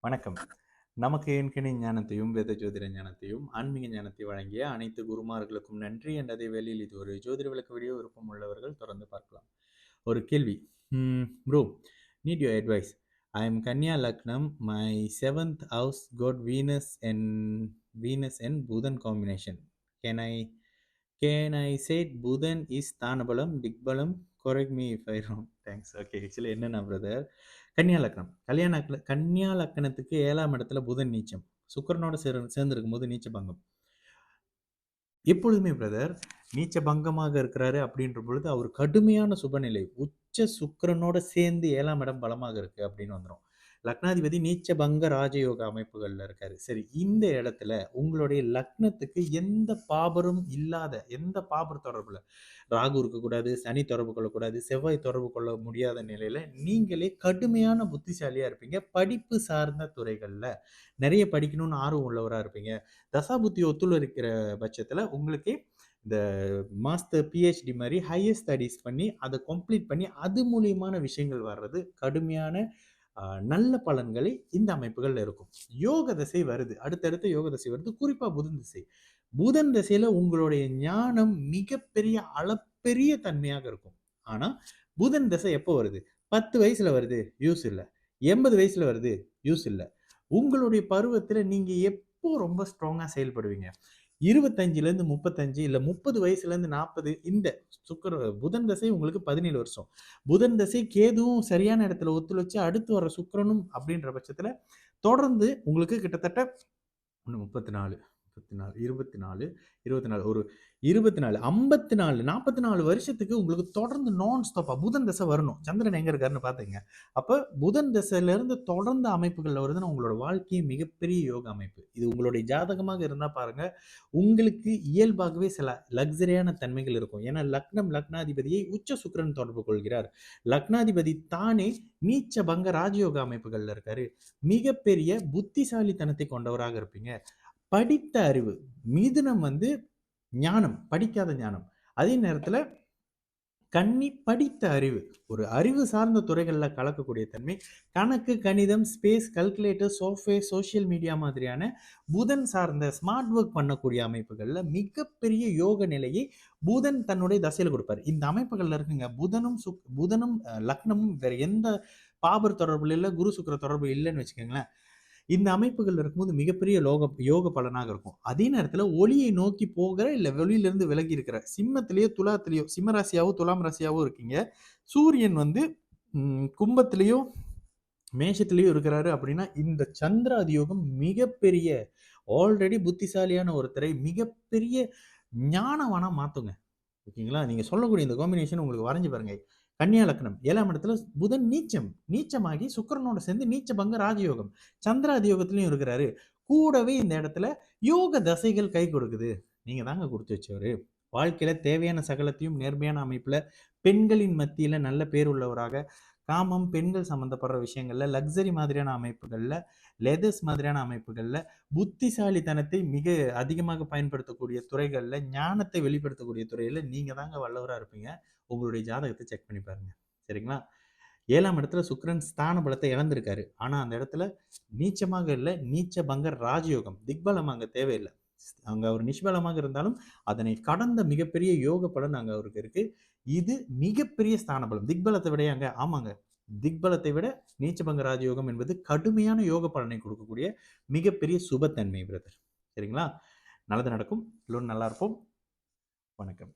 வணக்கம். நமக்கு ஏன்கனி ஞானத்தையும், வேத ஜோதிட ஞானத்தையும், ஆன்மீக ஞானத்தை வழங்கிய அனைத்து குருமார்களுக்கும் நன்றி என்ற அதே வேளையில் இது ஒரு ஜோதிட விளக்க வீடியோ விருப்பம் உள்ளவர்கள் தொடர்ந்து பார்க்கலாம். ஒரு கேள்வி. Bro, need your advice. I am Kanya lagnam. My 7th house got Venus and Budhan combination. Can I can I said Budhan is sthanabalam, digbalam? Correct me if I wrong. Thanks. Okay. Actually என்னன்னா பிரதர், கன்னியா லக்னம். கன்னியா லக்னத்துக்கு 7ஆம் இடத்துல புதன் நீச்சம். சுக்கிரனோட சேர்ந்திருக்கும் போது நீச்ச பங்கம். எப்பொழுதுமே பிரதர் நீச்ச பங்கமாக இருக்கிறாரு அப்படின்ற பொழுது அவர் கடுமையான சுபநிலை. உச்ச சுக்கிரனோட சேர்ந்து 7ஆம் இடம் பலமாக இருக்கு அப்படின்னு வந்துரும். லக்னாதிபதி நீச்ச பங்க ராஜயோக அமைப்புகள்ல இருக்காரு. சரி, இந்த இடத்துல உங்களுடைய லக்னத்துக்கு எந்த பாபரும் இல்லாத, எந்த பாபர் தொடர்புல ராகு இருக்கக்கூடாது, சனி தொடர்பு கொள்ளக்கூடாது, செவ்வாய் தொடர்பு கொள்ள முடியாத நிலையில நீங்களே கடுமையான புத்திசாலியா இருப்பீங்க. படிப்பு சார்ந்த துறைகள்ல நிறைய படிக்கணும்னு ஆர்வம் உள்ளவரா இருப்பீங்க. தசாபுத்தி ஒத்துழைக்கிற பட்சத்துல உங்களுக்கு இந்த மாஸ்டர் பிஹெச்டி மாதிரி ஹையர் ஸ்டடீஸ் பண்ணி அதை கம்ப்ளீட் பண்ணி அது மூலியமான விஷயங்கள் வர்றது கடுமையான நல்ல பலன்களை இந்த அமைப்புகள்ல இருக்கும். யோக திசை வருது, அடுத்தடுத்த யோக திசை வருது, குறிப்பா புதன் திசை. புதன் திசையில உங்களுடைய ஞானம் மிகப்பெரிய அளப்பெரிய தன்மையாக இருக்கும். ஆனா புதன் திசை எப்போ வருது? 10 வயசுல வருது, யூஸ் இல்லை. 80 வயசுல வருது, யூஸ் இல்லை. உங்களுடைய பருவத்துல நீங்க எப்போ ரொம்ப ஸ்ட்ராங்கா செயல்படுவீங்க? 25லேருந்து 35, இல்ல 30 வயசுலேருந்து 40. இந்த புதன் தசை உங்களுக்கு 17 வருஷம். புதன் தசை கேதுவும் சரியான இடத்துல ஒத்துழைச்சு அடுத்து வர சுக்கிரனும் அப்படின்ற பட்சத்துல தொடர்ந்து உங்களுக்கு கிட்டத்தட்ட 34, 24, 24 ஒரு 24, 54, 44 வருஷத்துக்கு உங்களுக்கு தொடர்ந்து நான் ஸ்டாப்பா புதன் தசை வரணும். சந்திரன் எங்க இருக்காருன்னு பாத்துங்க. அப்ப புதன் தசையில இருந்து தொடர்ந்து அமைப்புகள்ல வருதுன்னா உங்களோட வாழ்க்கையே மிகப்பெரிய யோக அமைப்பு. இது உங்களுடைய ஜாதகமாக இருந்தா பாருங்க, உங்களுக்கு இயல்பாகவே சில லக்ஸரியான தன்மைகள் இருக்கும். ஏன்னா லக்னாதிபதியை உச்ச சுக்கிரன் தொடர்பு கொள்கிறார். லக்னாதிபதி தானே நீச்ச பங்க ராஜயோக அமைப்புகள்ல இருக்காரு. மிகப்பெரிய புத்திசாலித்தனத்தை கொண்டவராக இருப்பீங்க. படித்த அறிவு. மிதுனம் ஞானம், படிக்காத ஞானம். அதே நேரத்துல கன்னி படித்த அறிவு. ஒரு அறிவு சார்ந்த துறைகள்ல கலக்கக்கூடிய தன்மை. கணக்கு, கணிதம், space, calculator, software, social media மாதிரியான புதன் சார்ந்த ஸ்மார்ட் ஒர்க் பண்ணக்கூடிய அமைப்புகள்ல மிகப்பெரிய யோக நிலையை புதன் தன்னுடைய தசையில கொடுப்பாரு. இந்த அமைப்புகள்ல இருக்குங்க. புதனும் லக்னமும் வேற எந்த பாபர் தொடர்புல இல்ல, குரு சுக்கிர தொடர்பு இல்லைன்னு வச்சுக்கோங்களேன். இந்த அமைப்புகள் இருக்கும்போது மிகப்பெரிய யோக பலனாக இருக்கும். அதே நேரத்துல ஒளியை நோக்கி போகிற இல்ல வெளியிலிருந்து விலகி இருக்கிற சிம்மத்திலேயோ துலாத்திலேயோ, சிம்ம ராசியாவோ துலாம் ராசியாவோ இருக்கீங்க. சூரியன் கும்பத்திலேயோ மேஷத்திலேயோ இருக்கிறாரு அப்படின்னா இந்த சந்திராதி யோகம் மிகப்பெரிய ஆல்ரெடி புத்திசாலியான ஒருத்தரை மிகப்பெரிய ஞானவானா மாத்துங்க. ஓகேங்களா? நீங்க சொல்லக்கூடிய இந்த காம்பினேஷன் உங்களுக்கு வரைஞ்சு பாருங்க. கன்னியா லக்னம் 7ஆம் இடத்துல புதன் நீச்சமாகி சுக்கிரனோட சேர்ந்து நீச்ச பங்க ராஜயோகம். சந்திராதி யோகத்திலையும் இருக்கிறாரு. கூடவே இந்த இடத்துல யோக தசைகள் கை கொடுக்குது. நீங்க தாங்க கொடுத்து வச்சவரு. வாழ்க்கையில தேவையான சகலத்தையும் நேர்மையான அமைப்புல பெண்களின் மத்தியில நல்ல பேர் உள்ளவராக, காமம், பெண்கள் சம்பந்தப்படுற விஷயங்கள்ல, லக்ஸரி மாதிரியான அமைப்புகள்ல, லெதர்ஸ் மாதிரியான அமைப்புகள்ல, புத்திசாலித்தனத்தை மிக அதிகமாக பயன்படுத்தக்கூடிய துறைகள்ல, ஞானத்தை வெளிப்படுத்தக்கூடிய துறையில நீங்க தாங்க வல்லவரா இருப்பீங்க. உங்களுடைய ஜாதகத்தை செக் பண்ணி பாருங்க. சரிங்களா? 7ஆம் இடத்துல சுக்கிரன் ஸ்தான பலத்தை இழந்திருக்காரு. ஆனா அந்த இடத்துல நீச்சமாக இல்ல, நீச்ச பங்க ராஜயோகம். திக்பலம் அங்க தேவையில்லை. அங்க அவர் நிஷ்பலமாக இருந்தாலும் அதனை கடந்த மிகப்பெரிய யோக பலன் அங்க அவருக்கு இருக்கு. இது மிகப்பெரிய ஸ்தான பலம். திக்பலத்தை விடையாங்க? ஆமாங்க. திக்பலத்தை விட நீச்சபங்க ராஜயோகம் என்பது கடுமையான யோக பலனை கொடுக்கக்கூடிய மிகப்பெரிய சுபத்தன்மை பிரதர். சரிங்களா? நல்லது நடக்கும். எல்லோரும் நல்லா இருப்போம். வணக்கம்.